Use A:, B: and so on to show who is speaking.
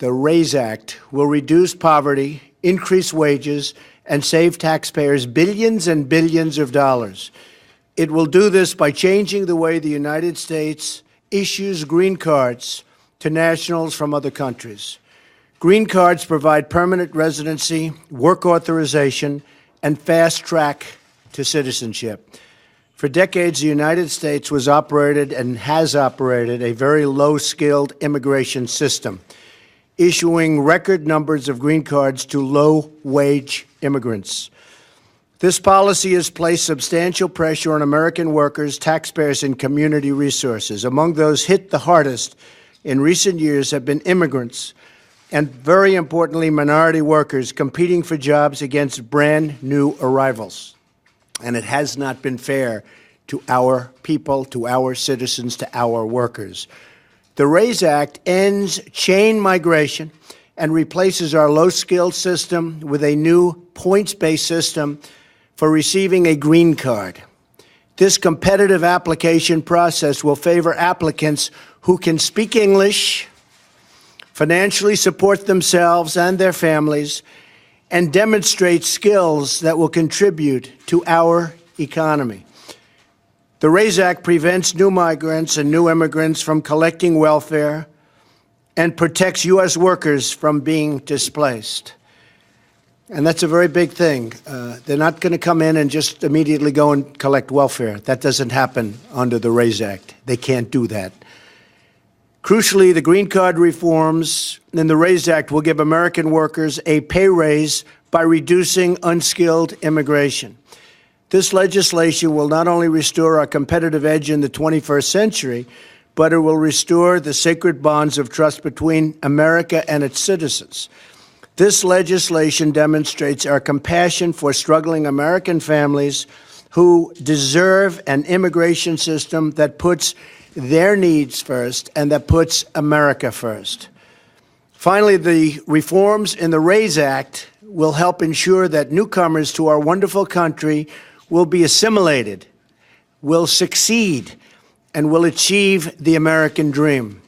A: the RAISE Act, will reduce poverty, increase wages, and save taxpayers billions and billions of dollars. It will do this by changing the way the United States issues green cards to nationals from other countries. Green cards provide permanent residency, work authorization, and fast track to citizenship. For decades, the United States was operated and has operated a very low-skilled immigration system, issuing record numbers of green cards to low-wage immigrants. This policy has placed substantial pressure on American workers, taxpayers, and community resources. Among those hit the hardest in recent years have been immigrants and, very importantly, minority workers competing for jobs against brand-new arrivals. And it has not been fair to our people, to our citizens, to our workers. The RAISE Act ends chain migration and replaces our low-skilled system with a new points-based system for receiving a green card. This competitive application process will favor applicants who can speak English, financially support themselves and their families, and demonstrate skills that will contribute to our economy. The RAISE Act prevents new migrants and new immigrants from collecting welfare and protects U.S. workers from being displaced. And that's a very big thing. They're not going to come in and just immediately go and collect welfare. That doesn't happen under the RAISE Act. They can't do that. Crucially, the green card reforms in the RAISE Act will give American workers a pay raise by reducing unskilled immigration. This legislation will not only restore our competitive edge in the 21st century, but it will restore the sacred bonds of trust between America and its citizens. This legislation demonstrates our compassion for struggling American families who deserve an immigration system that puts their needs first and that puts America first. Finally, the reforms in the RAISE Act will help ensure that newcomers to our wonderful country will be assimilated, will succeed, and will achieve the American dream.